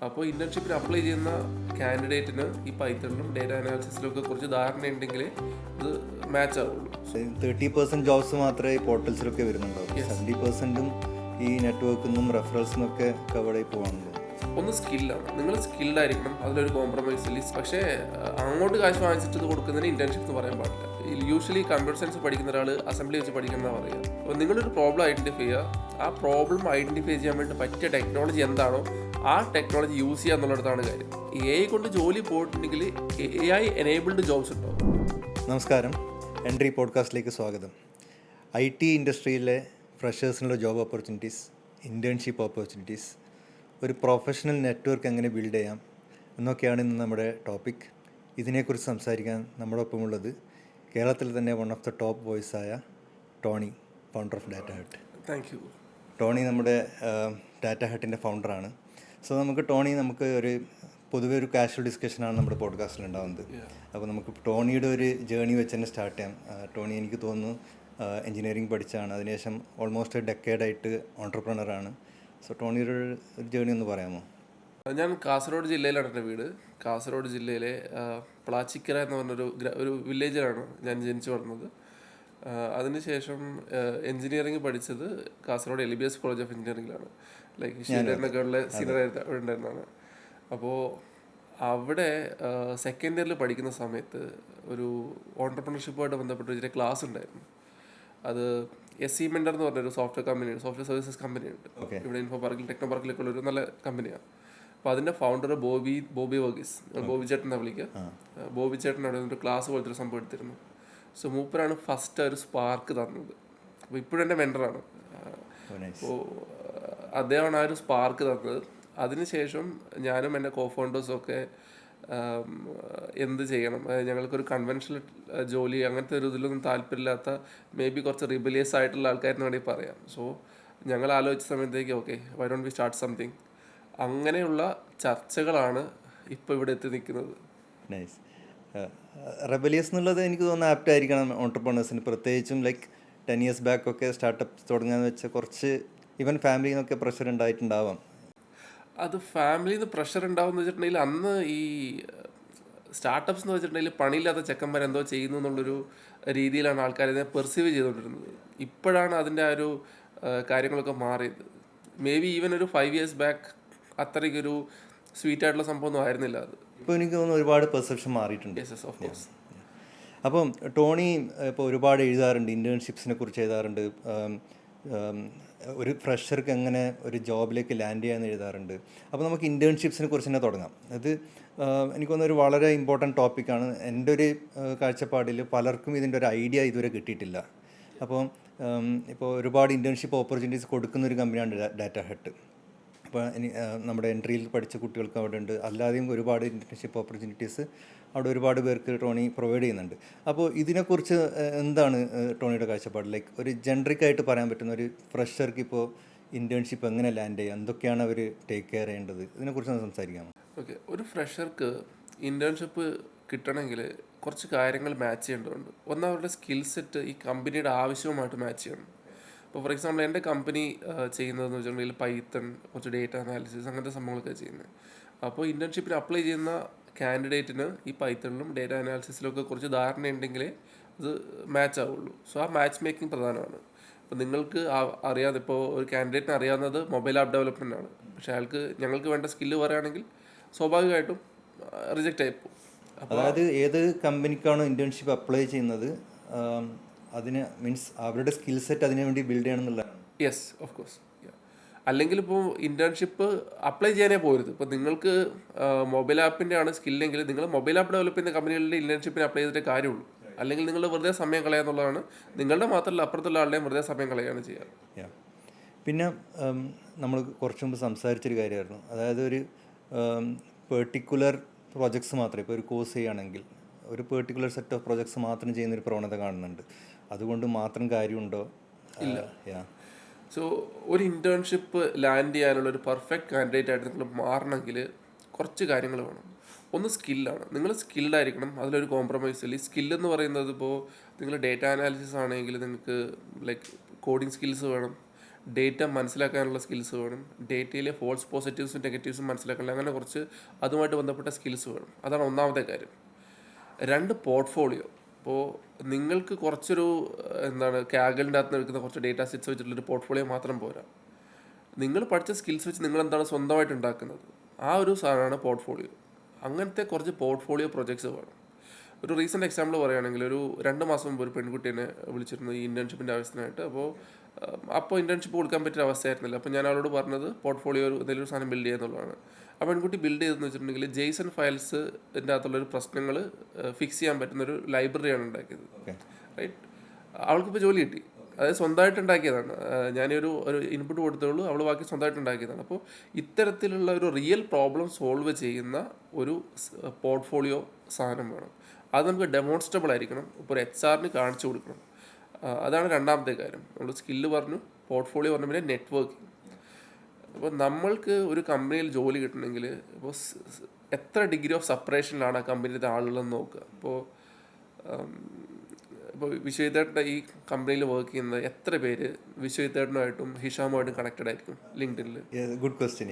അപ്പോൾ ഇന്റേൺഷിപ്പിന് അപ്ലൈ ചെയ്യുന്ന കാൻഡിഡേറ്റിന് ഈ പൈത്തണിലും ഡേറ്റ അനാലിസിസിലും ഒക്കെ കുറച്ച് ധാരണ ഉണ്ടെങ്കിലേ ഇത് മാച്ച് ആവുള്ളൂ. 30% ജോബ്സ് മാത്രമേ പോർട്ടൽസിലൊക്കെ വരുന്നുണ്ടാവും. 70%ഉം ഈ നെറ്റ്വർക്കിൽ നിന്നും റെഫറൽസിൽ നിന്നൊക്കെ കവറായി പോകാനുള്ളൂ. ഒന്ന് സ്കില്ലാണ്, നിങ്ങൾ സ്കിൽഡ് ആയിരിക്കണം, അതിലൊരു കോംപ്രമൈസ് ഇല്ല. പക്ഷേ അങ്ങോട്ട് കാശ് വാങ്ങിച്ചിട്ട് ഇത് കൊടുക്കുന്നതിന് ഇന്റേൺഷിപ്പ് എന്ന് പറയാൻ പാടില്ല. യൂഷ്വലി കമ്പ്യൂട്ടർ സയൻസ് പഠിക്കുന്ന ഒരാൾ അസംബ്ലി വെച്ച് പഠിക്കുന്ന പറയുക. അപ്പോൾ നിങ്ങളൊരു പ്രോബ്ലം ഐഡന്റിഫൈ ചെയ്യുക, ആ പ്രോബ്ലം ഐഡന്റിഫൈ ചെയ്യാൻ വേണ്ടി പറ്റിയ ടെക്നോളജി എന്താണോ ആ ടെക്നോളജി യൂസ് ചെയ്യുക എന്നുള്ളിടത്താണ് കാര്യം. AI കൊണ്ട് ജോലി പോയിട്ടുണ്ടെങ്കിൽ AI എനേബിൾഡ് ജോബ്സ് ഉണ്ടാവും. നമസ്കാരം, എൻട്രി പോഡ്കാസ്റ്റിലേക്ക് സ്വാഗതം. IT ഇൻഡസ്ട്രിയിലെ ഫ്രഷേഴ്സിനുള്ള ജോബ് ഓപ്പർച്യൂണിറ്റീസ്, ഇൻറ്റേൺഷിപ്പ് ഓപ്പർച്യൂണിറ്റീസ്, ഒരു പ്രൊഫഷണൽ നെറ്റ്വർക്ക് എങ്ങനെ ബിൽഡ് ചെയ്യാം എന്നൊക്കെയാണ് ഇന്ന് നമ്മുടെ ടോപ്പിക്. ഇതിനെക്കുറിച്ച് സംസാരിക്കാൻ നമ്മുടെ ഒപ്പമുള്ളത് കേരളത്തിൽ തന്നെ വൺ ഓഫ് ദ ടോപ്പ് വോയിസായ Tony, founder of Data Hut. Thank you. Tony നമ്മുടെ ഡാറ്റ ഹട്ടിൻ്റെ ഫൗണ്ടറാണ്. സോ നമുക്ക് പൊതുവെ ഒരു കാഷ്വൽ ഡിസ്കഷനാണ് നമ്മുടെ പോഡ്കാസ്റ്റിൽ ഉണ്ടാകുന്നത്. അപ്പോൾ നമുക്ക് ടോണിയുടെ ഒരു ജേണി വെച്ച് തന്നെ സ്റ്റാർട്ട് ചെയ്യാം. ടോണി എനിക്ക് തോന്നുന്നു എൻജിനീയറിംഗ് പഠിച്ചാണ്, അതിനുശേഷം ഓൾമോസ്റ്റ് ഡെക്കേഡായിട്ട് ഓൺട്രപ്രണറാണ്. സോ ടോണിയുടെ ഒരു ജേണി ഒന്ന് പറയാമോ? ഞാൻ കാസർഗോഡ് ജില്ലയിലാണ് എൻ്റെ വീട്. കാസർഗോഡ് ജില്ലയിലെ പ്ലാച്ചിക്കര എന്ന് പറഞ്ഞൊരു ഒരു വില്ലേജിലാണ് ഞാൻ ജനിച്ചു വളർന്നത്. അതിനുശേഷം എൻജിനീയറിംഗ് പഠിച്ചത് കാസർഗോഡ് LBS കോളേജ് ഓഫ് എഞ്ചിനീയറിംഗിലാണ്. ലൈക്ക് ഷീലറിനൊക്കെ ഉള്ള സീനിയർ ഉണ്ടായിരുന്നതാണ്. അപ്പോൾ അവിടെ സെക്കൻഡ് ഇയറിൽ പഠിക്കുന്ന സമയത്ത് ഒരു ഓൺടർപ്രണർഷിപ്പുമായിട്ട് ബന്ധപ്പെട്ട ഒരു ക്ലാസ് ഉണ്ടായിരുന്നു. അത് SC മെൻഡർ എന്ന് പറഞ്ഞൊരു സോഫ്റ്റ്വെയർ സോഫ്റ്റ്വെയർ സർവീസസ് കമ്പനിയുണ്ട് ഇവിടെ ഇൻഫോ പാർക്കിൽ, ടെക്നോ പാർക്കിലൊക്കെ ഉള്ളൊരു നല്ല കമ്പനിയാണ്. അപ്പോൾ അതിൻ്റെ ഫൗണ്ടർ ബോബി വർഗീസ്, ബോബി ചേട്ടൻ എന്നാണ് വിളിക്കുക. ബോബി ചേട്ടൻ അവിടെ ഒരു ക്ലാസ് പോലത്തെ ഒരു സംഭവം എടുത്തിരുന്നു. സോ മൂപ്പരാണ് ഫസ്റ്റ് ഒരു സ്പാർക്ക് തന്നത്. അപ്പോൾ ഇപ്പോഴും എൻ്റെ മെൻറ്ററാണ്. അപ്പോൾ അദ്ദേഹമാണ് ആ ഒരു സ്പാർക്ക് തന്നത്. അതിനുശേഷം ഞാനും എൻ്റെ കോഫൗണ്ടേഴ്സും ഒക്കെ എന്ത് ചെയ്യണം, ഞങ്ങൾക്കൊരു കൺവെൻഷണൽ ജോലി അങ്ങനത്തെ ഒരു ഇതിലൊന്നും താല്പര്യമില്ലാത്ത മേ ബി കുറച്ച് റിബലിയസ് ആയിട്ടുള്ള ആൾക്കാരെന്ന് വേണമെങ്കിൽ പറയാം. സോ ഞങ്ങൾ ആലോചിച്ച സമയത്തേക്ക് okay, why don't we start something. അങ്ങനെയുള്ള ചർച്ചകളാണ് ഇപ്പോൾ ഇവിടെ എത്തി നിൽക്കുന്നത്. നൈസ്. റെബലിയസ് എന്നുള്ളത് എനിക്ക് തോന്നുന്നു ആപ്റ്റ് ആയിരിക്കണം ഓൺട്രപ്രണേഴ്സിന്, പ്രത്യേകിച്ചും ലൈക്ക് 10 years ബാക്ക് ഒക്കെ സ്റ്റാർട്ടപ്പ് തുടങ്ങാന്ന് വെച്ചാൽ കുറച്ച് ഈവൻ ഫാമിലിയിൽ നിന്നൊക്കെ പ്രഷർ ഉണ്ടായിട്ടുണ്ടാവാം. അത് ഫാമിലിയിൽ നിന്ന് പ്രഷർ ഉണ്ടാവുമെന്ന് വെച്ചിട്ടുണ്ടെങ്കിൽ അന്ന് ഈ സ്റ്റാർട്ടപ്സ് എന്ന് വെച്ചിട്ടുണ്ടെങ്കിൽ പണിയില്ലാത്ത ചെക്കന്മാർ എന്തോ ചെയ്യുന്നു എന്നുള്ളൊരു രീതിയിലാണ് ആൾക്കാരിതിനെ പെർസീവ് ചെയ്തുകൊണ്ടിരുന്നത്. ഇപ്പോഴാണ് അതിൻ്റെ ആ ഒരു കാര്യങ്ങളൊക്കെ മാറിയത്. മേ ബി ഈവൻ ഒരു 5 years ബാക്ക് അത്രയ്ക്കൊരു സ്വീറ്റ് ആയിട്ടുള്ള സംഭവമൊന്നും ആയിരുന്നില്ല അത്. ഇപ്പോൾ എനിക്ക് തോന്നുന്നു ഒരുപാട് പെർസെപ്ഷൻ മാറിയിട്ടുണ്ട്. Yes of course. അപ്പം ടോണി ഇപ്പോൾ ഒരുപാട് എഴുതാറുണ്ട്, ഇൻറ്റേൺഷിപ്സിനെ കുറിച്ച് എഴുതാറുണ്ട്, ഒരു ഫ്രഷർക്ക് എങ്ങനെ ഒരു ജോബിലേക്ക് ലാൻഡ് ചെയ്യാമെന്ന് എഴുതാറുണ്ട്. അപ്പോൾ നമുക്ക് ഇൻറ്റേൺഷിപ്സിനെ കുറിച്ച് തന്നെ തുടങ്ങാം. അത് എനിക്ക് തോന്നുന്ന ഒരു വളരെ ഇമ്പോർട്ടൻറ്റ് ടോപ്പിക്കാണ്. എൻ്റെ ഒരു കാഴ്ചപ്പാടിൽ പലർക്കും ഇതിൻ്റെ ഒരു ഐഡിയ ഇതുവരെ കിട്ടിയിട്ടില്ല. ഇപ്പോൾ ഒരുപാട് ഇൻറ്റേൺഷിപ്പ് ഓപ്പർച്യൂണിറ്റീസ് കൊടുക്കുന്ന ഒരു കമ്പനിയാണ് ഡാറ്റ ഹട്ട്. അപ്പോൾ നമ്മുടെ എൻട്രിയിൽ പഠിച്ച കുട്ടികൾക്ക് അവിടെ ഉണ്ട്, അല്ലാതെയും ഒരുപാട് ഇൻറ്റേൺഷിപ്പ് ഓപ്പർച്യൂണിറ്റീസ് അവിടെ ഒരുപാട് പേർക്ക് ടോണി പ്രൊവൈഡ് ചെയ്യുന്നുണ്ട്. അപ്പോൾ ഇതിനെക്കുറിച്ച് എന്താണ് ടോണിയുടെ കാഴ്ചപ്പാട്? ലൈക്ക് ഒരു ജനറിക്കായിട്ട് പറയാൻ പറ്റുന്ന ഒരു ഫ്രഷർക്ക് ഇപ്പോൾ ഇൻറ്റേൺഷിപ്പ് എങ്ങനെ ലാൻഡ് ചെയ്യുക, എന്തൊക്കെയാണ് അവർ ടേക്ക് കെയർ ചെയ്യേണ്ടത്, ഇതിനെക്കുറിച്ച് സംസാരിക്കാമോ? ഓക്കെ, ഒരു ഫ്രഷർക്ക് ഇൻറ്റേൺഷിപ്പ് കിട്ടണമെങ്കിൽ കുറച്ച് കാര്യങ്ങൾ മാച്ച് ചെയ്യേണ്ടതുണ്ട്. ഒന്ന്, അവരുടെ സ്കിൽ സെറ്റ് ഈ കമ്പനിയുടെ ആവശ്യവുമായിട്ട് മാച്ച് ചെയ്യണം. ഇപ്പോൾ ഫോർ എക്സാമ്പിൾ എൻ്റെ കമ്പനി ചെയ്യുന്നതെന്ന് വെച്ചിട്ടുണ്ടെങ്കിൽ പൈത്തൺ, കുറച്ച് ഡേറ്റ അനാലിസിസ് അങ്ങനത്തെ സംഭവങ്ങളൊക്കെ ചെയ്യുന്നത്. അപ്പോൾ ഇൻറ്റേൺഷിപ്പിന് അപ്ലൈ ചെയ്യുന്ന കാൻഡിഡേറ്റിന് ഈ പൈത്തണിലും ഡേറ്റ അനാലിസിസിലും ഒക്കെ കുറച്ച് ധാരണ ഉണ്ടെങ്കിലേ അത് മാച്ച് ആവുള്ളൂ. സോ ആ മാച്ച് മേക്കിംഗ് പ്രധാനമാണ്. ഇപ്പോൾ നിങ്ങൾക്ക് അറിയാതെ, ഇപ്പോൾ ഒരു കാൻഡിഡേറ്റിന് അറിയാവുന്നത് മൊബൈൽ ആപ്പ് ഡെവലപ്മെൻ്റ് ആണ്, പക്ഷേ ഞങ്ങൾക്ക് വേണ്ട സ്കില്ല് പറയുകയാണെങ്കിൽ സ്വാഭാവികമായിട്ടും റിജക്റ്റ് ആയിപ്പോവും. അതായത് ഏത് കമ്പനിക്കാണോ ഇൻറ്റേൺഷിപ്പ് അപ്ലൈ ചെയ്യുന്നത് അതിന് മീൻസ് അവരുടെ സ്കിൽ സെറ്റ് അതിനു വേണ്ടി ബിൽഡ് ചെയ്യണം എന്നുള്ളതാണ്. Yes of course. അല്ലെങ്കിൽ ഇപ്പോൾ ഇൻറ്റേൺഷിപ്പ് അപ്ലൈ ചെയ്യാനേ പോരുത്. ഇപ്പോൾ നിങ്ങൾക്ക് മൊബൈൽ ആപ്പിൻ്റെ ആണ് സ്കില്ലെങ്കിൽ നിങ്ങൾ മൊബൈൽ ആപ്പ് ഡെവലപ്പ് ചെയ്യുന്ന കമ്പനികളുടെ ഇൻറ്റേൺഷിപ്പിന് അപ്ലൈ ചെയ്തിട്ടേ കാര്യമുള്ളൂ. അല്ലെങ്കിൽ നിങ്ങൾ വെറുതെ സമയം കളയാന്നുള്ളതാണ്. നിങ്ങളുടെ മാത്രമല്ല അപ്പുറത്തുള്ള ആളുടെയും വെറുതെ സമയം കളയാണ് ചെയ്യുക. പിന്നെ നമ്മൾ കുറച്ച് മുമ്പ് സംസാരിച്ചൊരു കാര്യമായിരുന്നു, അതായത് ഒരു പെർട്ടിക്കുലർ പ്രോജക്ട്സ് മാത്രമേ, ഇപ്പോൾ ഒരു കോഴ്സ് ചെയ്യുകയാണെങ്കിൽ ഒരു പെർട്ടിക്കുലർ സെറ്റ് ഓഫ് പ്രോജക്ട്സ് മാത്രം ചെയ്യുന്നൊരു പ്രവണത കാണുന്നുണ്ട്. അതുകൊണ്ട് മാത്രം കാര്യമുണ്ടോ? ഇല്ല. സോ ഒരു ഇൻറ്റേൺഷിപ്പ് ലാൻഡ് ചെയ്യാനുള്ള ഒരു പെർഫെക്റ്റ് കാൻഡിഡേറ്റ് ആയിട്ട് നിങ്ങൾ മാറണമെങ്കിൽ കുറച്ച് കാര്യങ്ങൾ വേണം. ഒന്ന് സ്കില്ലാണ്. നിങ്ങൾ സ്കിൽഡ് ആയിരിക്കണം, അതിലൊരു കോംപ്രമൈസ് ഇല്ല. ഈ സ്കില്ലെന്ന് പറയുന്നത് ഇപ്പോൾ നിങ്ങൾ ഡേറ്റ അനാലിസിസ് ആണെങ്കിൽ നിങ്ങൾക്ക് ലൈക്ക് കോഡിങ് സ്കിൽസ് വേണം, ഡേറ്റ മനസ്സിലാക്കാനുള്ള സ്കിൽസ് വേണം, ഡേറ്റയിലെ ഫോൾസ് പോസിറ്റീവ്സും നെഗറ്റീവ്സും മനസ്സിലാക്കാനുള്ള അങ്ങനെ കുറച്ച് അതുമായിട്ട് ബന്ധപ്പെട്ട സ്കിൽസ് വേണം. അതാണ് ഒന്നാമത്തെ കാര്യം. 2 പോർട്ട്ഫോളിയോ. ഇപ്പോൾ നിങ്ങൾക്ക് കുറച്ചൊരു എന്താണ് കാഗലിൻ്റെ അകത്ത് നിൽക്കുന്ന കുറച്ച് ഡേറ്റ സെറ്റ്സ് വെച്ചിട്ടുള്ളൊരു പോർട്ട്ഫോളിയോ മാത്രം പോരാ. നിങ്ങൾ പഠിച്ച സ്കിൽസ് വെച്ച് നിങ്ങൾ എന്താണ് സ്വന്തമായിട്ട് ഉണ്ടാക്കുന്നത്, ആ ഒരു സാധനമാണ് പോർട്ട്ഫോളിയോ. അങ്ങനത്തെ കുറച്ച് പോർട്ട്ഫോളിയോ പ്രൊജക്ട്സ് വേണം. ഒരു റീസെൻറ്റ് എക്സാമ്പിൾ പറയുകയാണെങ്കിൽ, ഒരു 2 മാസം മുമ്പ് ഒരു പെൺകുട്ടീനെ വിളിച്ചിരുന്നു ഈ ഇൻറ്റേൺഷിപ്പിൻ്റെ ആവശ്യത്തിനായിട്ട്. അപ്പോൾ ഇൻറ്റേൺഷിപ്പ് കൊടുക്കാൻ പറ്റിയ അവസ്ഥയായിരുന്നില്ല. അപ്പോൾ ഞാൻ അവളോട് പറഞ്ഞത് പോർട്ട്ഫോളിയോ എന്തെങ്കിലും ഒരു സാധനം ബിൽഡ് ചെയ്യുന്നുള്ളതാണ്. ആ പെൺകുട്ടി ബിൽഡ് ചെയ്തെന്ന് വെച്ചിട്ടുണ്ടെങ്കിൽ ജെയ്സൺ ഫയൽസിൻ്റെ അകത്തുള്ളൊരു പ്രശ്നങ്ങൾ ഫിക്സ് ചെയ്യാൻ പറ്റുന്നൊരു ലൈബ്രറിയാണ് ഉണ്ടാക്കിയത്. റൈറ്റ്. അവൾക്കിപ്പോൾ ജോലി കിട്ടി. അതായത് സ്വന്തമായിട്ട് ഉണ്ടാക്കിയതാണ്. ഞാനൊരു ഇൻപുട്ട് കൊടുത്തുള്ളൂ, അവൾ ബാക്കി സ്വന്തമായിട്ട് ഉണ്ടാക്കിയതാണ്. അപ്പോൾ ഇത്തരത്തിലുള്ള ഒരു റിയൽ പ്രോബ്ലം സോൾവ് ചെയ്യുന്ന ഒരു പോർട്ട്ഫോളിയോ സാധനം വേണം. അത് നമുക്ക് ഡെമോൺസ്ട്രബിൾ ആയിരിക്കണം. ഇപ്പോൾ ഒരു HR കാണിച്ചു കൊടുക്കണം. അതാണ് രണ്ടാമത്തെ കാര്യം. നമ്മൾ സ്കില്ല് പറഞ്ഞു, പോർട്ട്ഫോളിയോ പറഞ്ഞു, പിന്നെ നെറ്റ്വർക്കിംഗ്. അപ്പോൾ നമ്മൾക്ക് ഒരു കമ്പനിയിൽ ജോലി കിട്ടണമെങ്കിൽ ഇപ്പോൾ എത്ര ഡിഗ്രി ഓഫ് സെപ്പറേഷനിലാണ് ആ കമ്പനിയിലത്തെ ആളുകളെന്ന് നോക്കുക. ഇപ്പോൾ വിശ്വജിത്തേട്ടൻ്റെ ഈ കമ്പനിയിൽ വർക്ക് ചെയ്യുന്ന എത്ര പേര് വിശ്വജിത്തേട്ടനുമായിട്ടും ഹിഷാമുമായിട്ടും കണക്റ്റഡ് ആയിരിക്കും ലിങ്ക്ഡിനിൽ? Good question.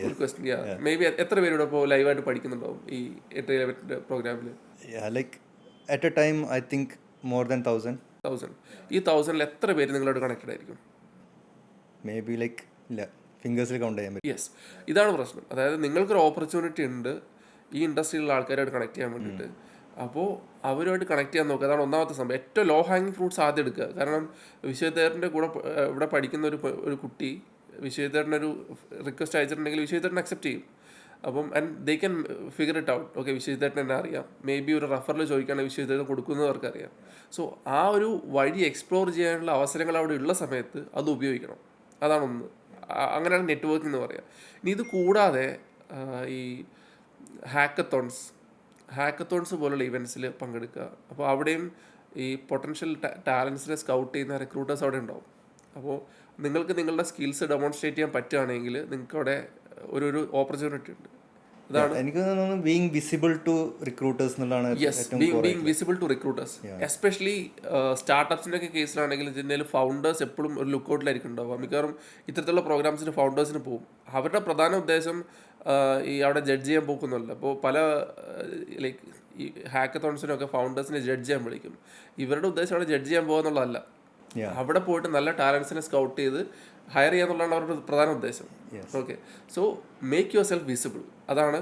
മേ ബി എത്ര പേരുടെ ഇപ്പോൾ ലൈവായിട്ട് പഠിക്കുന്നുണ്ടാവും ഈ 8-11 പ്രോഗ്രാമിൽ? Like at a time I think more than 1000. ഈ 1000-ൽ എത്ര പേര് നിങ്ങളോട് കണക്റ്റഡ് ആയിരിക്കും? മേ ബി ലൈക്ക് ഇല്ല, ഫിംഗേഴ്സിൽ കൗണ്ട് ചെയ്യാൻ പറ്റും. യെസ്, ഇതാണ് പ്രശ്നം. അതായത് നിങ്ങൾക്കൊരു ഓപ്പർച്യൂണിറ്റി ഉണ്ട് ഈ ഇൻഡസ്ട്രിയിലുള്ള ആൾക്കാരായിട്ട് കണക്ട് ചെയ്യാൻ വേണ്ടിയിട്ട്. അപ്പോൾ അവരുമായിട്ട് കണക്ട് ചെയ്യാൻ നോക്കുക. അതാണ് ഒന്നാമത്തെ സംഭവം. ഏറ്റവും ലോ ഹാങ്ങിങ് ഫ്രൂട്ട്സ് ആദ്യം എടുക്കുക. കാരണം വിശ്വജിത്തേട്ടൻ്റെ കൂടെ ഇവിടെ പഠിക്കുന്ന ഒരു കുട്ടി വിശ്വജിത്തേട്ടനൊരു റിക്വസ്റ്റ് അയച്ചിട്ടുണ്ടെങ്കിൽ വിശ്വജിത്തേട്ടൻ അക്സെപ്റ്റ് ചെയ്യും. അപ്പം and they can figure it out. Okay, വിശ്വജിത്തേട്ടൻ എന്നെ അറിയാം, മേ ബി ഒരു റെഫറിൽ ചോദിക്കുകയാണെങ്കിൽ വിശ്വജിത്തേട്ടൻ കൊടുക്കുന്നവർക്ക് അറിയാം. സോ ആ ഒരു വഴി എക്സ്പ്ലോർ ചെയ്യാനുള്ള അവസരങ്ങൾ അവിടെ ഉള്ള സമയത്ത് അത് ഉപയോഗിക്കണം. അതാണ് ഒന്ന്. അങ്ങനെയാണ് നെറ്റ്വർക്കിംഗ് എന്ന് പറയുക. ഇനി ഇത് കൂടാതെ ഈ ഹാക്കത്തോൺസ് പോലുള്ള ഇവൻറ്റ്സിൽ പങ്കെടുക്കുക. അപ്പോൾ അവിടെയും ഈ പൊട്ടൻഷ്യൽ ടാലൻസിനെ സ്കൗട്ട് ചെയ്യുന്ന റിക്രൂട്ടേഴ്സ് അവിടെ ഉണ്ടാവും. അപ്പോൾ നിങ്ങൾക്ക് നിങ്ങളുടെ സ്കിൽസ് ഡെമോൺസ്ട്രേറ്റ് ചെയ്യാൻ പറ്റുകയാണെങ്കിൽ നിങ്ങൾക്ക് അവിടെ ഒരു ഓപ്പർച്യൂണിറ്റി ഉണ്ട്. അതാണ് എനിക്ക് തോന്നുന്നു ബീങ് വിസിബിൾ ടു റിക്രൂട്ടേഴ്സ് എന്നുള്ളതാണ്. Being visible to recruiters, especially സ്റ്റാർട്ടപ്സിൻ്റെ ഒക്കെ കേസിലാണെങ്കിൽ ഇതിൻ്റെ ഫൗണ്ടേഴ്സ് എപ്പോഴും ഒരു ലുക്കൗട്ടിലായിരിക്കും ഉണ്ടാവുക. മിക്കവാറും ഇത്തരത്തിലുള്ള പ്രോഗ്രാംസിന് ഫൗണ്ടേഴ്സിന് പോകും. അവരുടെ പ്രധാന ഉദ്ദേശം ഈ അവിടെ ജഡ്ജ് ചെയ്യാൻ പോകുന്നില്ല. അപ്പോൾ പല ലൈക്ക് ഈ ഹാക്കത്തോൺസിനൊക്കെ ഫൗണ്ടേഴ്സിനെ ജഡ്ജ് ചെയ്യാൻ വിളിക്കും. ഇവരുടെ ഉദ്ദേശം അവിടെ ജഡ്ജ് ചെയ്യാൻ പോകുക എന്നുള്ളതല്ല, അവിടെ പോയിട്ട് നല്ല ടാലൻസിനെ സ്കൗട്ട് ചെയ്ത് ഹയർ ചെയ്യാന്നുള്ളതാണ് അവരുടെ പ്രധാന ഉദ്ദേശം. Okay, so make your self visible. അതാണ്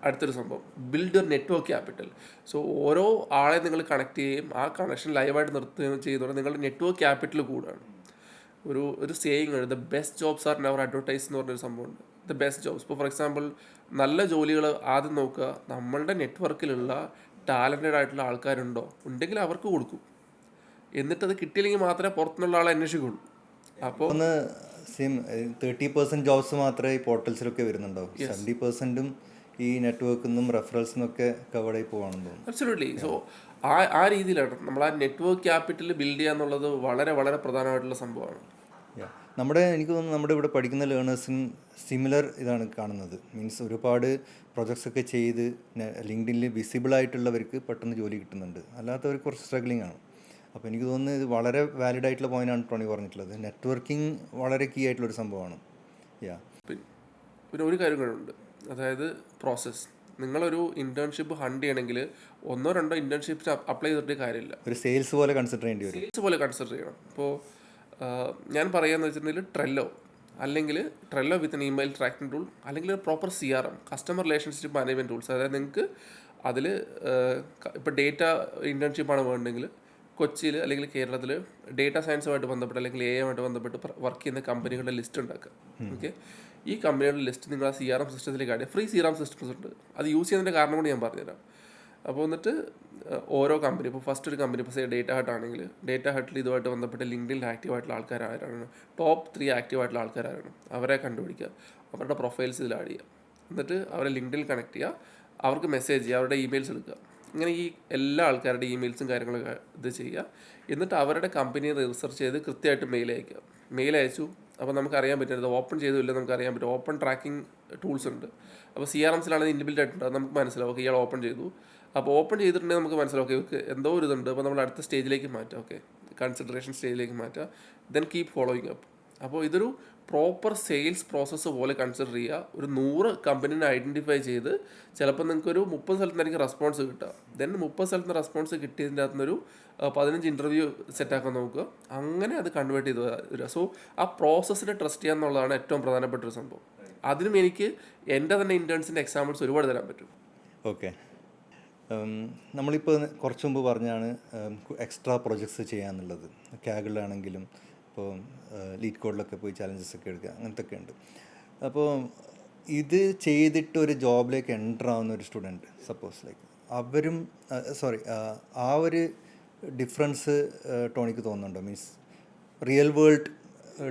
അടുത്തൊരു സംഭവം. Build your network capital. So ഓരോ ആളെ നിങ്ങൾ കണക്ട് ചെയ്യുകയും ആ കണക്ഷൻ ലൈവായിട്ട് നിർത്തുകയും ചെയ്യുന്നതോടെ നിങ്ങളുടെ നെറ്റ്വർക്ക് ക്യാപിറ്റൽ കൂടുകയാണ്. ഒരു സേയിങ് ആണ്, the best jobs R never advertise എന്ന് പറഞ്ഞൊരു സംഭവമുണ്ട്. The best jobs. ഇപ്പോൾ ഫോർ എക്സാമ്പിൾ നല്ല ജോലികൾ ആദ്യം നോക്കുക, നമ്മളുടെ നെറ്റ്വർക്കിലുള്ള ടാലൻറ്റഡ് ആയിട്ടുള്ള ആൾക്കാരുണ്ടോ, ഉണ്ടെങ്കിൽ അവർക്ക് കൊടുക്കും. എന്നിട്ടത് കിട്ടിയില്ലെങ്കിൽ മാത്രമേ പുറത്തുനിന്നുള്ള ആളെ അന്വേഷിക്കുള്ളൂ. അപ്പോൾ 30% ജോബ്സ് മാത്രമേ ഈ പോർട്ടൽസിലൊക്കെ വരുന്നുണ്ടാവും. 70% ഈ നെറ്റ്വർക്കിൽ നിന്നും റെഫറൽസിൽ നിന്നൊക്കെ കവർ ആയി പോകാണെന്ന് തോന്നുന്നു. അബ്സല്യൂട്ട്ലി. സോ ആ രീതിയിലാണ് നമ്മൾ ആ നെറ്റ്വർക്ക് ക്യാപിറ്റൽ ബിൽഡ് ചെയ്യുക എന്നുള്ളത് വളരെ വളരെ പ്രധാനമായിട്ടുള്ള സംഭവമാണ്. എനിക്ക് തോന്നുന്നു നമ്മുടെ ഇവിടെ പഠിക്കുന്ന ലേണേഴ്സിന് സിമിലർ ഇതാണ് കാണുന്നത്. മീൻസ് ഒരുപാട് പ്രൊജക്ട്സ് ഒക്കെ ചെയ്ത് ലിങ്ക്ഡിനിൽ വിസിബിൾ ആയിട്ടുള്ളവർക്ക് പെട്ടെന്ന് ജോലി കിട്ടുന്നുണ്ട്, അല്ലാത്തവർക്ക് കുറച്ച് സ്ട്രഗ്ലിംഗ് ആണ്. അപ്പോൾ എനിക്ക് തോന്നുന്നത് ഇത് വളരെ വാലിഡ് ആയിട്ടുള്ള പോയിന്റാണ് ടോണി പറഞ്ഞിട്ടുള്ളത്. നെറ്റ്വർക്കിംഗ് വളരെ കീ ആയിട്ടുള്ളൊരു സംഭവമാണ്. പിന്നെ ഒരു കാര്യം കൂടെ, അതായത് പ്രോസസ്സ്. നിങ്ങളൊരു ഇൻറ്റേൺഷിപ്പ് ഹണ്ട് ചെയ്യണമെങ്കിൽ 1-2 ഇൻറ്റേൺഷിപ്സ് അപ്ലൈ ചെയ്തിട്ട് കാര്യമില്ല. ഒരു സെയിൽസ് പോലെ കൺസിഡർ ചെയ്യേണ്ടി വരും. സെയിൽസ് പോലെ കൺസിഡർ ചെയ്യണം. ഇപ്പോൾ ഞാൻ പറയാമെന്ന് വെച്ചിട്ടുണ്ടെങ്കിൽ Trello with an email tracking tool, അല്ലെങ്കിൽ ഒരു proper CRM, customer relationship management tools. അതായത് നിങ്ങൾക്ക് അതിൽ ഇപ്പോൾ ഡേറ്റ ഇൻറ്റേൺഷിപ്പാണ് വേണമെങ്കിൽ കൊച്ചിയിൽ അല്ലെങ്കിൽ കേരളത്തിൽ ഡേറ്റ സയൻസുമായിട്ട് ബന്ധപ്പെട്ട് അല്ലെങ്കിൽ AI-ആയിട്ട് ബന്ധപ്പെട്ട് വർക്ക് ചെയ്യുന്ന കമ്പനികളുടെ ലിസ്റ്റ് ഉണ്ടാക്കുക. ഓക്കെ, ഈ കമ്പനികളുടെ ലിസ്റ്റ് നിങ്ങൾ ആ CRM സിസ്റ്റത്തിലേക്ക് ആഡ്. ഫ്രീ CRM സിസ്റ്റംസ് ഉണ്ട്, അത് യൂസ് ചെയ്യുന്നതിൻ്റെ കാരണം കൂടി ഞാൻ പറഞ്ഞുതരാം. അപ്പോൾ എന്നിട്ട് ഓരോ കമ്പനി, ഇപ്പോൾ ഫസ്റ്റ് ഒരു കമ്പനി ഇപ്പോൾ ഡേറ്റ ഹട്ട് ആണെങ്കിൽ ഡേറ്റ ഹട്ടിൽ ഇതുമായിട്ട് ബന്ധപ്പെട്ട് ലിങ്ക്ഡിനിൽ ആക്റ്റീവായിട്ടുള്ള ആൾക്കാരാരാണ്, ടോപ്പ് 3 ആക്റ്റീവായിട്ടുള്ള ആൾക്കാരാണ്, അവരെ കണ്ടുപിടിക്കുക, അവരുടെ പ്രൊഫൈൽസ് ഇതിൽ ആഡ് ചെയ്യുക, എന്നിട്ട് അവരെ ലിങ്ക്ഡിനിൽ കണക്ട് ചെയ്യുക, അവർക്ക് മെസ്സേജ് ചെയ്യുക, അവരുടെ ഇമെയിൽസ് എടുക്കുക. ഇങ്ങനെ ഈ എല്ലാ ആൾക്കാരുടെ ഇമെയിൽസും കാര്യങ്ങളൊക്കെ ഇത് ചെയ്യുക. എന്നിട്ട് അവരുടെ കമ്പനിയെ റിസർച്ച് ചെയ്ത് കൃത്യമായിട്ട് മെയിൽ അയക്കുക. മെയിൽ അയച്ചു, അപ്പോൾ നമുക്ക് അറിയാൻ പറ്റുന്നത് ഓപ്പൺ ചെയ്തില്ല, നമുക്ക് അറിയാൻ പറ്റും. ഓപ്പൺ ട്രാക്കിംഗ് ടൂൾസ് ഉണ്ട്. അപ്പോൾ CRMസിലാണെങ്കിൽ ഇൻബിൽറ്റ് ആയിട്ടുണ്ട്, അത് നമുക്ക് മനസ്സിലാവും. ഓക്കെ, ഇയാൾ ഓപ്പൺ ചെയ്തു. അപ്പോൾ ഓപ്പൺ ചെയ്തിട്ടുണ്ടെങ്കിൽ നമുക്ക് മനസ്സിലാവും ഓക്കെ ഇവർക്ക് എന്തോ ഒരു ഇതുണ്ട്. അപ്പോൾ നമ്മൾ അടുത്ത സ്റ്റേജിലേക്ക് മാറ്റാം. ഓക്കെ, കൺസിഡറേഷൻ സ്റ്റേജിലേക്ക് മാറ്റുക. Then keep following up. അപ്പോൾ ഇതൊരു പ്രോപ്പർ സെയിൽസ് പ്രോസസ്സ് പോലെ കൺസിഡർ ചെയ്യുക. ഒരു 100 കമ്പനീനെ ഐഡൻറ്റിഫൈ ചെയ്ത് ചിലപ്പോൾ നിങ്ങൾക്ക് ഒരു 30 സ്ഥലത്തുനിന്നായിരിക്കും റെസ്പോൺസ് കിട്ടുക. ദെൻ 30 സ്ഥലത്ത് നിന്ന് റെസ്പോൺസ് കിട്ടിയതിൻ്റെ അകത്തുനിന്നൊരു 15 ഇൻ്റർവ്യൂ സെറ്റാക്കാൻ നോക്കുക. അങ്ങനെ അത് കൺവേർട്ട് ചെയ്ത് വരിക. സോ ആ പ്രോസസ്സിനെ ട്രസ്റ്റ് ചെയ്യുക എന്നുള്ളതാണ് ഏറ്റവും പ്രധാനപ്പെട്ട ഒരു സംഭവം. അതിനും എനിക്ക് എൻ്റെ തന്നെ ഇൻറ്റേൺസിൻ്റെ എക്സാമ്പിൾസ് ഒരുപാട് തരാൻ പറ്റും. ഓക്കെ, നമ്മളിപ്പോൾ കുറച്ച് മുമ്പ് പറഞ്ഞാണ് എക്സ്ട്രാ പ്രൊജക്ട്സ് ചെയ്യാന്നുള്ളത്. കാഗിളാണെങ്കിലും ഇപ്പോൾ ലീഡ് കോഡിലൊക്കെ പോയി ചാലഞ്ചസ് ഒക്കെ എടുക്കുക, അങ്ങനത്തെ ഒക്കെ ഉണ്ട്. അപ്പോൾ ഇത് ചെയ്തിട്ട് ഒരു ജോബിലേക്ക് എൻ്റർ ആവുന്ന ഒരു സ്റ്റുഡൻറ്റ് സപ്പോസ് ലൈക്ക് അവരും ആ ഒരു ഡിഫറൻസ് ടോണിക്ക് തോന്നുന്നുണ്ടോ? Means real world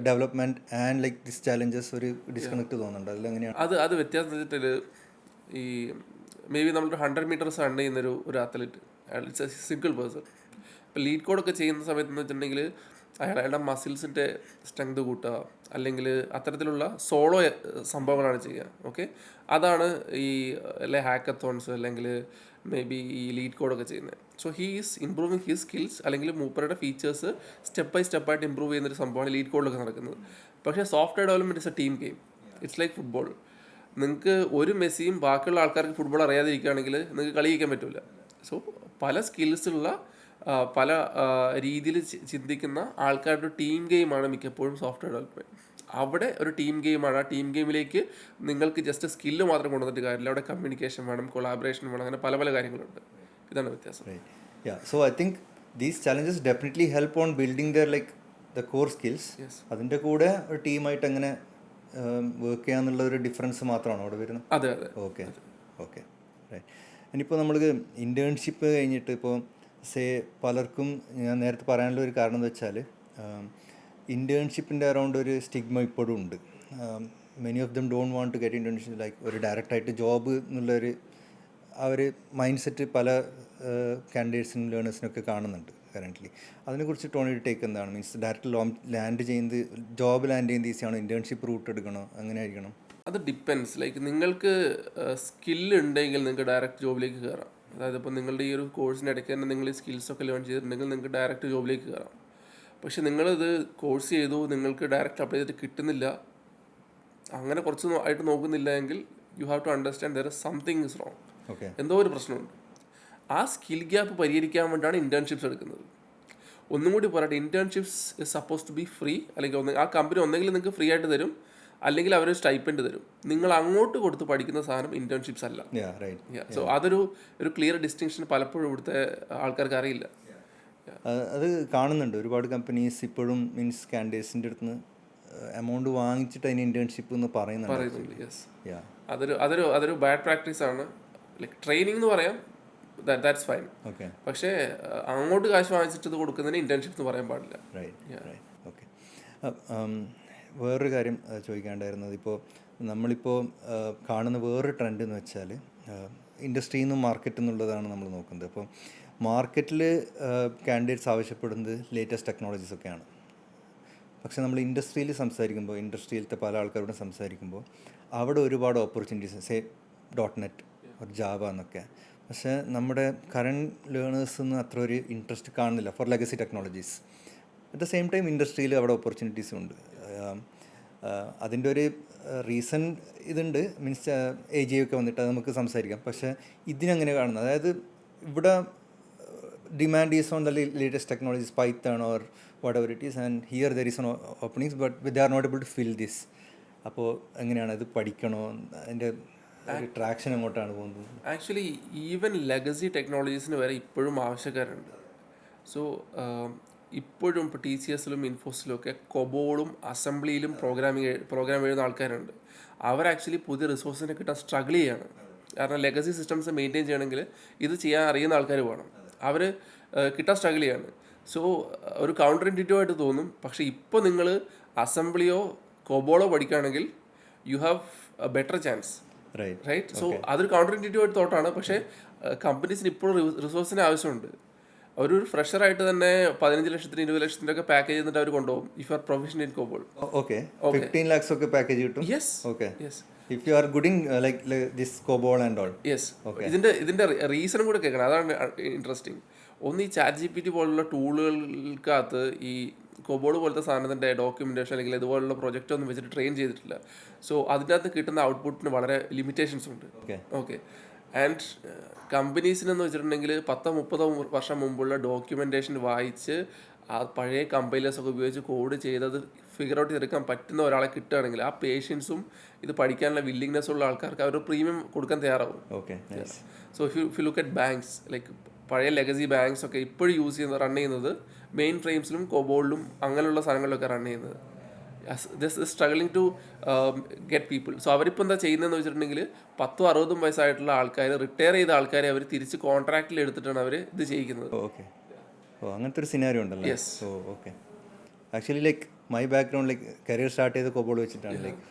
development and like this challenges ഒരു ഡിസ്കണക്ട് തോന്നുന്നുണ്ടോ? അതിലെങ്ങനെയാണ് അത് വ്യത്യാസം വെച്ചിട്ട് ഈ മേ ബി നമ്മളൊരു 100 മീറ്റേഴ്സ് റൺ ചെയ്യുന്നൊരു athlete, it's A single person. ഇപ്പോൾ ലീഡ് കോഡൊക്കെ ചെയ്യുന്ന സമയത്ത് എന്ന് വെച്ചിട്ടുണ്ടെങ്കിൽ അയാളുടെ മസിൽസിൻ്റെ സ്ട്രെങ്ത് കൂട്ടുക, അല്ലെങ്കിൽ അത്തരത്തിലുള്ള സോളോ സംഭവങ്ങളാണ് ചെയ്യുക. ഓക്കെ, അതാണ് ഈ ഹാക്കത്തോൺസ് അല്ലെങ്കിൽ മേ ബി ഈ ലീഡ് കോഡൊക്കെ ചെയ്യുന്നത്. So he is improving his skills, അല്ലെങ്കിൽ മൂപ്പറുടെ ഫീച്ചേഴ്സ് സ്റ്റെപ്പ് ബൈ സ്റ്റെപ്പായിട്ട് ഇമ്പ്രൂവ് ചെയ്യുന്നൊരു സംഭവമാണ് ലീഡ് കോഡിലൊക്കെ നടക്കുന്നത്. പക്ഷേ software development is A team game. It's like football. നിങ്ങൾക്ക് ഒരു മെസ്സിയും ബാക്കിയുള്ള ആൾക്കാർക്ക് ഫുട്ബോൾ അറിയാതിരിക്കുകയാണെങ്കിൽ നിങ്ങൾക്ക് കളിക്കാൻ പറ്റില്ല. സോ പല സ്കിൽസുള്ള പല രീതിയിൽ ചിന്തിക്കുന്ന ആൾക്കാരുടെ ടീം ഗെയിമാണ് മിക്കപ്പോഴും സോഫ്റ്റ്വെയർ ഡെവലപ്മെൻറ്റ്. അവിടെ ഒരു ടീം ഗെയിമാണ്. ആ ടീം ഗെയിമിലേക്ക് നിങ്ങൾക്ക് ജസ്റ്റ് സ്കില്ല് മാത്രം കൊണ്ടുവന്നിട്ട് കാര്യമില്ല. അവിടെ കമ്മ്യൂണിക്കേഷൻ വേണം, കൊളാബറേഷൻ വേണം, അങ്ങനെ പല പല കാര്യങ്ങളുണ്ട്. ഇതാണ് വ്യത്യാസം. So I think these challenges definitely help on building there like the core skills. അതിൻ്റെ കൂടെ ഒരു ടീമായിട്ട് എങ്ങനെ വർക്ക് ചെയ്യാന്നുള്ള ഒരു ഡിഫറൻസ് മാത്രമാണോ അവിടെ വരുന്നത്? അതെ അതെ. Okay okay right. ഇനിയിപ്പോൾ നമ്മൾക്ക് ഇൻറ്റേൺഷിപ്പ് കഴിഞ്ഞിട്ട് ഇപ്പോൾ പലർക്കും ഞാൻ നേരത്തെ പറയാനുള്ള ഒരു കാരണം എന്ന് വെച്ചാൽ ഇൻറ്റേൺഷിപ്പിൻ്റെ അറൗണ്ട് ഒരു സ്റ്റിഗ്മ ഇപ്പോഴും ഉണ്ട്. Many of them don't want to get internship like ഒരു ഡയറക്റ്റായിട്ട് ജോബ് എന്നുള്ളൊരു ആ ഒരു മൈൻഡ് സെറ്റ് പല കാൻഡിഡേറ്റ്സിനും ലേണേഴ്സിനൊക്കെ കാണുന്നുണ്ട് കറൻ്റ്ലി. അതിനെക്കുറിച്ച് ടോണി ടേക്ക് എന്താണ്? മീൻസ് ഡയറക്റ്റ് ലാൻഡ് ചെയ്യുന്നത്, ജോബ് ലാൻഡ് ചെയ്യുന്നത് ഈസിയാണോ? ഇൻറ്റേൺഷിപ്പ് റൂട്ട് എടുക്കണോ? അങ്ങനെ ആയിരിക്കണം? അത് ഡിപ്പെൻസ്. ലൈക്ക് നിങ്ങൾക്ക് സ്കില്ല് ഉണ്ടെങ്കിൽ നിങ്ങൾക്ക് ഡയറക്റ്റ് ജോബിലേക്ക് കയറാം. അതായത് ഇപ്പോൾ നിങ്ങളുടെ ഈ ഒരു കോഴ്സിൻ്റെ ഇടയ്ക്ക് തന്നെ നിങ്ങൾ ഈ സ്കിൽസൊക്കെ ലേൺ ചെയ്തിട്ടുണ്ടെങ്കിൽ നിങ്ങൾക്ക് ഡയറക്റ്റ് ജോബിലേക്ക് കയറാം. പക്ഷെ നിങ്ങളിത് കോഴ്സ് ചെയ്തു, നിങ്ങൾക്ക് ഡയറക്റ്റ് അപ്ലൈ ചെയ്തിട്ട് കിട്ടുന്നില്ല, അങ്ങനെ കുറച്ച് ആയിട്ട് നോക്കുന്നില്ല എങ്കിൽ you have to understand there is something is wrong. എന്തോ ഒരു പ്രശ്നമുണ്ട്. ആ സ്കിൽ ഗ്യാപ്പ് പരിഹരിക്കാൻ വേണ്ടിയാണ് ഇൻറ്റേൺഷിപ്സ് എടുക്കുന്നത്. ഒന്നും കൂടി പറയട്ടെ, internships is suppose to be free. അല്ലെങ്കിൽ ആ കമ്പനി ഒന്നെങ്കിൽ നിങ്ങൾക്ക് ഫ്രീ ആയിട്ട് തരും, അല്ലെങ്കിൽ അവർ സ്റ്റൈപ്പൻഡ് തരും. നിങ്ങൾ അങ്ങോട്ട് കൊടുത്ത് പഠിക്കുന്ന സാധനം ഇൻറ്റേൺഷിപ്സ് അല്ല. സോ അതൊരു ക്ലിയർ ഡിസ്റ്റിങ്ഷൻ പലപ്പോഴും ഇവിടുത്തെ ആൾക്കാർക്ക് അറിയില്ല. അത് കാണുന്നുണ്ട് ഒരുപാട് കമ്പനീസ് ഇപ്പോഴും. മീൻസ് കാൻഡിഡേറ്റ്സിൻ്റെ അടുത്ത് നിന്ന് എമൗണ്ട് വാങ്ങിച്ചിട്ട് അതിന് ഇൻറ്റേൺഷിപ്പ് എന്ന് പറയുന്നുണ്ട്. അതൊരു ബാഡ് പ്രാക്ടീസ് ആണ്. ലൈക്ക് ട്രെയിനിങ് എന്ന് പറയാം, ദാറ്റ്സ് ഫൈൻ. ഓക്കെ, പക്ഷേ അങ്ങോട്ട് കാശ് വാങ്ങിച്ചിട്ട് ഇത് കൊടുക്കുന്നതിന് ഇൻറ്റേൺഷിപ്പ് എന്ന് പറയാൻ പാടില്ല. ഓക്കെ. വേറൊരു കാര്യം ചോദിക്കാണ്ടായിരുന്നത്, ഇപ്പോൾ നമ്മളിപ്പോൾ കാണുന്ന വേറൊരു ട്രെൻഡ് എന്ന് വെച്ചാൽ ഇൻഡസ്ട്രിയിൽ നിന്നും മാർക്കറ്റ് എന്നുള്ളതാണ് നമ്മൾ നോക്കുന്നത്. അപ്പോൾ മാർക്കറ്റിൽ കാൻഡിഡേറ്റ്സ് ആവശ്യപ്പെടുന്നത് ലേറ്റസ്റ്റ് ടെക്നോളജീസ് ഒക്കെയാണ്. പക്ഷേ നമ്മൾ ഇൻഡസ്ട്രിയിൽ സംസാരിക്കുമ്പോൾ, ഇൻഡസ്ട്രിയിലത്തെ പല ആൾക്കാരോടും സംസാരിക്കുമ്പോൾ അവിടെ ഒരുപാട് ഓപ്പർച്യൂണിറ്റീസ്, .NET ഒരു ജാവ എന്നൊക്കെ. പക്ഷേ നമ്മുടെ കറണ്ട് ലേണേഴ്സൊന്നും അത്ര ഒരു ഇൻട്രസ്റ്റ് കാണുന്നില്ല for legacy technologies. At the same time ഇൻഡസ്ട്രിയിൽ അവിടെ ഓപ്പർച്യൂണിറ്റീസും ഉണ്ട്. അതിൻ്റെ ഒരു റീസൺ ഇതുണ്ട്. മീൻസ് AGI ഒക്കെ വന്നിട്ട് അത് നമുക്ക് സംസാരിക്കാം. പക്ഷേ ഇതിനെങ്ങനെ കാണുന്നത്? അതായത് ഇവിടെ demand is on the latest technologies, Python or whatever it is, and here there is on openings but they are not able to fill this. അപ്പോൾ എങ്ങനെയാണ് ഇത് പഠിക്കണോ? അതിൻ്റെ ട്രാക്ഷൻ എങ്ങോട്ടാണ് പോകുന്നത്? ആക്ച്വലി ഈവൻ ലെഗസി ടെക്നോളജീസിന് വരെ ഇപ്പോഴും ആവശ്യക്കാരുണ്ട്. സോ ഇപ്പോഴും ഇപ്പോൾ TCSലും ഇൻഫോസിലും ഒക്കെ കൊബോളും അസംബ്ലിയിലും പ്രോഗ്രാം എഴുതുന്ന ആൾക്കാരുണ്ട്. അവർ ആക്ച്വലി പുതിയ റിസോഴ്സിനെ കിട്ടാൻ സ്ട്രഗിൾ ചെയ്യാണ്. കാരണം ലെഗസി സിസ്റ്റംസ് മെയിൻറ്റെയിൻ ചെയ്യണമെങ്കിൽ ഇത് ചെയ്യാൻ അറിയുന്ന ആൾക്കാർ വേണം. അവർ കിട്ടാൻ സ്ട്രഗിൾ ചെയ്യാണ്. സോ ഒരു കൗണ്ടർ ഇൻറ്റ്യൂറ്റീവ് ആയിട്ട് തോന്നും. പക്ഷേ ഇപ്പോൾ നിങ്ങൾ അസംബ്ലിയോ കൊബോളോ പഠിക്കുകയാണെങ്കിൽ you have a better chance, right? So അതൊരു കൗണ്ടർ ഇൻറ്റ്യൂറ്റീവ് ആയിട്ട് തോട്ടാണ്. പക്ഷേ കമ്പനീസിന് ഇപ്പോഴും റിസോഴ്സിന് ആവശ്യമുണ്ട്. ഒരു ഫ്രഷറായിട്ട് തന്നെ 15 ലക്ഷത്തിന് 20 ലക്ഷത്തിൻ്റെ ഒക്കെ പാക്കേജ് ചെയ്തിട്ട് അവർ കൊണ്ടുപോകും. If you R professional in COBOL. Okay, 15 lakhs ഒക്കെ പാക്കേജ് കിട്ടും. Yes, okay. Yes, if you are good in like this COBOL and all. Yes. ഇതിൻ്റെ റീസണും കൂടെ കേൾക്കണം, അതാണ് ഇൻട്രസ്റ്റിംഗ്. ഒന്ന് ഈ ചാറ്റ് ജി പി ടി പോലുള്ള ടൂളുകൾക്കകത്ത് ഈ കൊബോർഡ് പോലത്തെ സാധനത്തിൻ്റെ ഡോക്യുമെൻറ്റേഷൻ അല്ലെങ്കിൽ ഇതുപോലുള്ള പ്രൊജക്റ്റ് ഒന്നും വെച്ചിട്ട് ട്രെയിൻ ചെയ്തിട്ടില്ല. സോ അതിൻ്റെ അകത്ത് കിട്ടുന്ന ഔട്ട്പുട്ടിന് വളരെ ലിമിറ്റേഷൻസ് ഉണ്ട്. ഓക്കെ. ഓക്കെ. ആൻഡ് കമ്പനീസിനെന്ന് വെച്ചിട്ടുണ്ടെങ്കിൽ 10-30 വർഷം മുമ്പുള്ള ഡോക്യുമെൻറ്റേഷൻ വായിച്ച് ആ പഴയ കമ്പൈലേഴ്സൊക്കെ ഉപയോഗിച്ച് കോഡ് ചെയ്തത് ഫിഗർ ഔട്ട് ചെയ്തെടുക്കാൻ പറ്റുന്ന ഒരാളെ കിട്ടുകയാണെങ്കിൽ ആ പേഷ്യൻസും ഇത് പഠിക്കാനുള്ള വില്ലിങ്നെസ് ഉള്ള ആൾക്കാർക്ക് അവർ പ്രീമിയം കൊടുക്കാൻ തയ്യാറാവും. Okay. So if you look at banks, like പഴയ ലെഗസി ബാങ്ക്സ് ഒക്കെ ഇപ്പോഴും റൺ ചെയ്യുന്നത് മെയിൻ ഫ്രെയിംസിലും കൊബോളിലും അങ്ങനെയുള്ള സാധനങ്ങളിലൊക്കെ റൺ ചെയ്യുന്നത്. This struggling to get people. So അവരിപ്പോൾ എന്താ ചെയ്യുന്നതെന്ന് വെച്ചിട്ടുണ്ടെങ്കിൽ 10-60 വയസ്സായിട്ടുള്ള ആൾക്കാർ, റിട്ടയർ ചെയ്ത ആൾക്കാരെ അവർ തിരിച്ച് കോൺട്രാക്റ്റിൽ എടുത്തിട്ടാണ് അവർ ഇത് ചെയ്യിക്കുന്നത്. ഓക്കെ. ഓ, അങ്ങനത്തെ ഒരു സിനാരിയോ ഉണ്ടല്ലോ. Yes. Oh, okay. Actually like my background like career start ചെയ്ത് കൊബോൾ വെച്ചിട്ടാണ്. ലൈക്ക്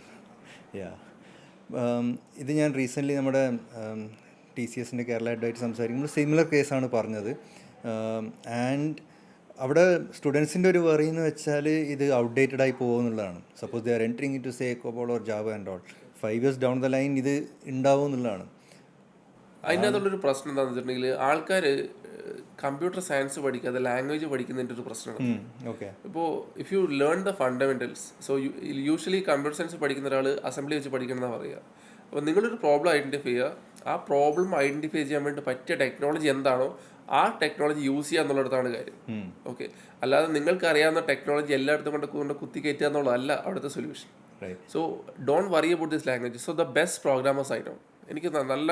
ഇത് ഞാൻ റീസെൻ്റ്ലി നമ്മുടെ TCSൻ്റെ കേരള ഹെഡായിട്ട് സംസാരിക്കുമ്പോൾ സിമിലർ കേസാണ് പറഞ്ഞത്. ആൻഡ് അവിടെ സ്റ്റുഡൻസിൻ്റെ ഒരു വറി എന്ന് വെച്ചാൽ ഇത് ഔട്ട്ഡേറ്റഡ് ആയി പോകുമെന്നുള്ളതാണ്. Suppose they are entering into say COBOL or Java and all 5 years down the line ഇത് ഉണ്ടാവും എന്നുള്ളതാണ്. അതിൻ്റെ അകത്തുള്ളൊരു പ്രശ്നം എന്താണെന്ന് വെച്ചിട്ടുണ്ടെങ്കിൽ ആൾക്കാർ കമ്പ്യൂട്ടർ സയൻസ് പഠിക്കാതെ ലാംഗ്വേജ് പഠിക്കുന്നതിൻ്റെ ഒരു പ്രശ്നമാണ്. ഓക്കെ. ഇപ്പോൾ if you learn the fundamentals, so usually computer science പഠിക്കുന്ന ഒരാൾ അസംബ്ലി വെച്ച് പഠിക്കണമെന്നാണ് പറയുക. അപ്പോൾ നിങ്ങളൊരു പ്രോബ്ലം ഐഡൻറ്റിഫൈ ചെയ്യുക, ആ പ്രോബ്ലം ഐഡൻറ്റിഫൈ ചെയ്യാൻ വേണ്ടി പറ്റിയ ടെക്നോളജി എന്താണോ ആ ടെക്നോളജി യൂസ് ചെയ്യുക എന്നുള്ളിടത്താണ് കാര്യം. ഓക്കെ. അല്ലാതെ നിങ്ങൾക്ക് അറിയാവുന്ന ടെക്നോളജി എല്ലായിടത്തും കൊണ്ട് കുത്തിക്കയറ്റുക എന്നുള്ളതല്ല അവിടുത്തെ solution. So don't worry about this language. So the best programmers ആയിട്ടോ എനിക്ക് നല്ല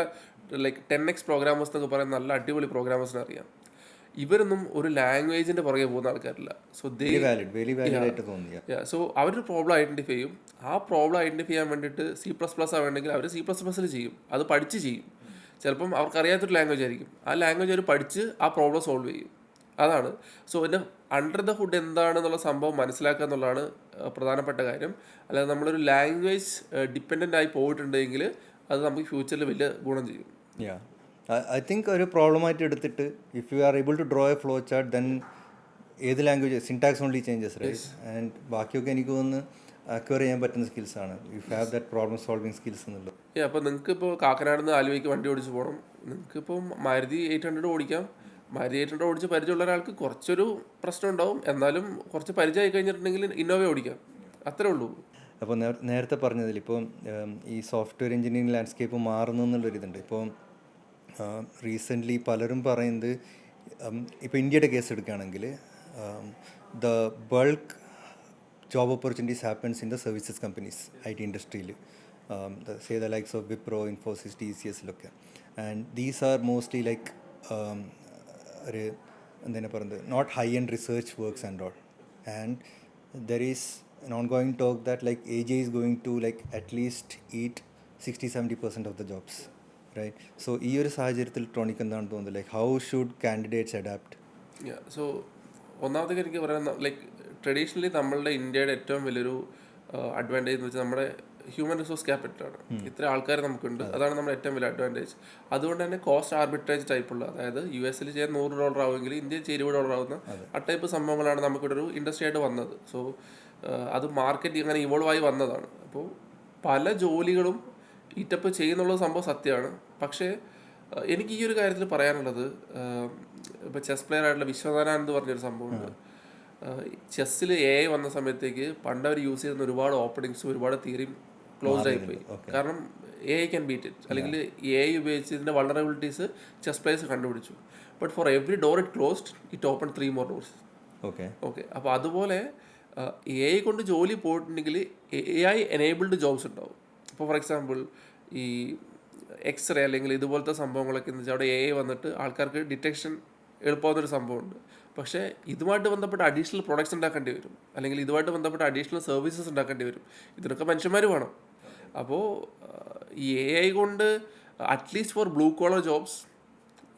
ലൈക്ക് 10x പ്രോഗ്രാമേഴ്സ് എന്നൊക്കെ പറയുന്ന നല്ല അടിപൊളി പ്രോഗ്രാമേഴ്സിനെ അറിയാം. ഇവരൊന്നും ഒരു ലാംഗ്വേജിൻ്റെ പുറകെ പോകുന്ന ആൾക്കാരില്ല. സോ സോ അവരൊരു പ്രോബ്ലം ഐഡൻറ്റിഫൈ ചെയ്യും. ആ പ്രോബ്ലം ഐഡൻറ്റിഫൈ ചെയ്യാൻ വേണ്ടിയിട്ട് C++ ആണെങ്കിൽ അവർ C++ൽ ചെയ്യും, അത് പഠിച്ച് ചെയ്യും. ചിലപ്പം അവർക്കറിയാത്തൊരു ലാംഗ്വേജ് ആയിരിക്കും, ആ ലാംഗ്വേജ് അവർ പഠിച്ച് ആ പ്രോബ്ലം സോൾവ് ചെയ്യും. അതാണ്. സോ എൻ്റെ അണ്ടർ ദ ഹുഡ് എന്താണെന്നുള്ള സംഭവം മനസ്സിലാക്കുക എന്നുള്ളതാണ് പ്രധാനപ്പെട്ട കാര്യം. അല്ലാതെ നമ്മളൊരു ലാംഗ്വേജ് ഡിപ്പെൻഡൻ്റ് ആയി പോയിട്ടുണ്ടെങ്കിൽ അത് നമുക്ക് ഫ്യൂച്ചറിൽ വലിയ ഗുണം ചെയ്യും. ഐ തിങ്ക് ഒരു പ്രോബ്ലമായിട്ട് എടുത്തിട്ട് if you are able to draw a flow chart then ഏത് language syntax only changes right. And ബാക്കിയൊക്കെ എനിക്ക് തോന്നുന്നു അക്വയർ ചെയ്യാൻ പറ്റുന്ന സ്കിൽസാണ് if have that problem solving skills എന്നുള്ളത്. അപ്പോൾ നിങ്ങൾക്ക് ഇപ്പോൾ കാക്കനാട് നിന്ന് ആലുവയ്ക്ക് വണ്ടി ഓടിച്ച് പോകണം, നിങ്ങൾക്കിപ്പോൾ മാരുതി 800 ഓടിക്കാം. മാരുതി 800 ഓടിച്ച് പരിചയമുള്ള ഒരാൾക്ക് കുറച്ചൊരു പ്രശ്നം ഉണ്ടാവും, എന്നാലും കുറച്ച് പരിചയമായി കഴിഞ്ഞിട്ടുണ്ടെങ്കിൽ ഇന്നോവ ഓടിക്കാം, അത്രേ ഉള്ളൂ. അപ്പോൾ നേരത്തെ പറഞ്ഞതിൽ ഇപ്പോൾ ഈ സോഫ്റ്റ്വെയർ എഞ്ചിനീയറിംഗ് ലാൻഡ്സ്കേപ്പ് മാറുന്നു എന്നുള്ളൊരിതുണ്ട്. ഇപ്പോൾ റീസെൻ്റ്ലി പലരും പറയുന്നത് ഇപ്പോൾ ഇന്ത്യയുടെ കേസ് എടുക്കുകയാണെങ്കിൽ the bulk job opportunities happens in the services companies, IT industry, say the likes of Wipro, Infosys, TCS look, and these are mostly like not high-end research works and all. And there is an ongoing talk that like AJ is going to like at least eat 60-70% of the jobs, right? So ഈ ഒരു സാഹചര്യത്തിൽ ട്രോണിക്ക് എന്താണ് തോന്നുന്നത്, like how should candidates adapt? So ഒന്നാമത്തെ എനിക്ക് പറയാൻ like traditionally നമ്മളുടെ ഇന്ത്യയുടെ ഏറ്റവും വലിയൊരു അഡ്വാൻറ്റേജ് എന്ന് വെച്ചാൽ നമ്മുടെ ഹ്യൂമൻ റിസോഴ്സ് ക്യാപിറ്റലാണ്. ഇത്ര ആൾക്കാർ നമുക്കുണ്ട്, അതാണ് നമ്മുടെ ഏറ്റവും വലിയ അഡ്വാൻറ്റേജ്. അതുകൊണ്ട് തന്നെ കോസ്റ്റ് ആർബിട്രേജ് ടൈപ്പുള്ള, അതായത് US ചെയ്യാൻ $100 ആവുമെങ്കിൽ ഇന്ത്യയിൽ $20 ആവുന്ന ആ ടൈപ്പ് സംഭവങ്ങളാണ് നമുക്കിവിടെ ഒരു ഇൻഡസ്ട്രി ആയിട്ട് വന്നത്. സോ അത് മാർക്കറ്റ് ഇങ്ങനെ ഇവോൾവ് ആയി വന്നതാണ്. അപ്പോൾ പല ജോലികളും ഈറ്റപ്പ് ചെയ്യുന്നുള്ള സംഭവം സത്യമാണ്. പക്ഷേ എനിക്ക് ഈ ഒരു കാര്യത്തിൽ പറയാനുള്ളത്, ഇപ്പോൾ ചെസ് പ്ലെയർ ആയിട്ടുള്ള വിശ്വനാരായണൻ പറഞ്ഞൊരു സംഭവമുണ്ട്. ചെസ്സിൽ AI വന്ന സമയത്തേക്ക് പണ്ട് അവർ യൂസ് ചെയ്യുന്ന ഒരുപാട് ഓപ്പണിങ്സും ഒരുപാട് തിയറിയും ക്ലോസ്ഡ് ആയിപ്പോയി. കാരണം AI ക്യാൻ ബീറ്റ് ഇറ്റ്, അല്ലെങ്കിൽ AI ഉപയോഗിച്ച് ഇതിൻ്റെ വൾണറബിലിറ്റീസ് ചെസ് പ്ലേയേഴ്സ് കണ്ടുപിടിച്ചു. But for every door it closed it open 3 more doors. Okay. അപ്പോൾ അതുപോലെ AI കൊണ്ട് ജോലി പോയിട്ടുണ്ടെങ്കിൽ AI എനേബിൾഡ് ജോബ്സ് ഉണ്ടാവും. ഇപ്പോൾ ഫോർ എക്സാമ്പിൾ ഈ എക്സ്റേ അല്ലെങ്കിൽ ഇതുപോലത്തെ സംഭവങ്ങളൊക്കെ എന്ന് വെച്ചാൽ അവിടെ AI വന്നിട്ട് ആൾക്കാർക്ക് ഡിറ്റക്ഷൻ എളുപ്പമാകുന്നൊരു സംഭവമുണ്ട്. പക്ഷേ ഇതുമായിട്ട് ബന്ധപ്പെട്ട അഡീഷണൽ പ്രൊഡക്ട്സ് ഉണ്ടാക്കേണ്ടി വരും, അല്ലെങ്കിൽ ഇതുമായിട്ട് ബന്ധപ്പെട്ട അഡീഷണൽ സർവീസസ് ഉണ്ടാക്കേണ്ടി വരും. ഇതിനൊക്കെ മനുഷ്യന്മാർ വേണം. അപ്പോൾ ഈ AI കൊണ്ട് at least for blue collar jobs,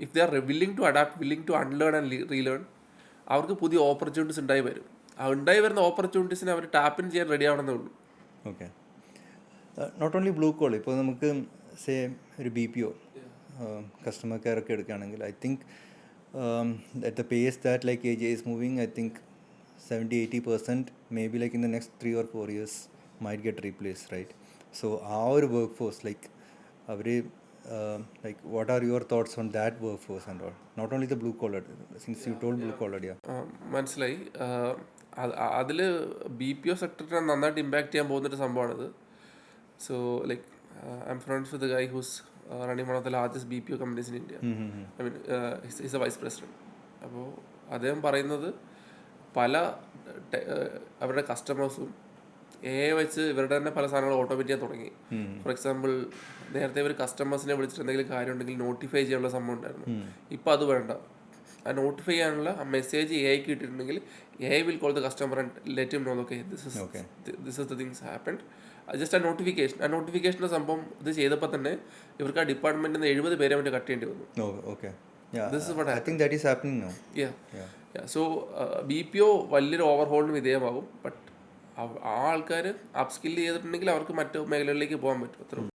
if they are willing to adapt, willing to unlearn and relearn, അവർക്ക് പുതിയ ഓപ്പർച്യൂണിറ്റീസ് ഉണ്ടായി വരും. ആ ഉണ്ടായി വരുന്ന ഓപ്പർച്യൂണിറ്റീസിനെ അവർ ടാപ്പിൻ ചെയ്യാൻ റെഡി ആവണമെന്നേ ഉള്ളൂ. Okay. Not only blue collar, ഇപ്പോൾ നമുക്ക് സേ ഒരു BPO കസ്റ്റമർ കെയർ ഒക്കെ എടുക്കുകയാണെങ്കിൽ I think at the pace that like AJ is moving, I think 70-80% maybe like in the next 3 or 4 years might get replaced, right? So our workforce like അവർ like what are your thoughts on that workforce and all? Not only the blue collar, since you told blue collar, yeah. മനസ്സിലായി. അതിൽ BPO സെക്ടറിനെ നന്നായിട്ട് impact ചെയ്യാൻ പോകുന്നൊരു സംഭവമാണിത്. So like I am friends with guy who's running one of the largest BPO companies in India. I mean is a vice president. അപ്പോൾ അദ്ദേഹം പറയുന്നത് പല അവരുടെ കസ്റ്റമേഴ്സും വെച്ച് ഇവരുടെ തന്നെ പല സാധനങ്ങൾ ഓട്ടോമേറ്റ് ചെയ്യാൻ തുടങ്ങി. ഫോർ എക്സാമ്പിൾ, നേരത്തെ ഇവർ കസ്റ്റമേഴ്സിനെ വിളിച്ചിട്ട് എന്തെങ്കിലും കാര്യം ഉണ്ടെങ്കിൽ നോട്ടിഫൈ ചെയ്യാനുള്ള സംഭവം ഉണ്ടായിരുന്നു. ഇപ്പോൾ അത് വേണ്ട. ആ നോട്ടിഫൈ ചെയ്യാനുള്ള ആ മെസ്സേജ് ക്ക് കിട്ടിയിട്ടുണ്ടെങ്കിൽ will call the customer and let him know okay this is the things happened. Just ആ നോട്ടിഫിക്കേഷൻ്റെ സംഭവം ഇത് ചെയ്തപ്പോൾ തന്നെ ഇവർക്ക് ആ ഡിപ്പാർട്ട്മെന്റിൽ നിന്ന് 70 പേരെ മറ്റേ കട്ട് ചെയ്യേണ്ടി വന്നു. This is what I think that is happening now. So BPO വലിയൊരു ഓവർഹോളിന് വിധേയമാകും. ബട്ട് ആ ആൾക്കാർ അപ്സ്കിൽ ചെയ്തിട്ടുണ്ടെങ്കിൽ അവർക്ക് മറ്റു മേഖലകളിലേക്ക് പോകാൻ പറ്റും. അത്രേ ഉള്ളൂ.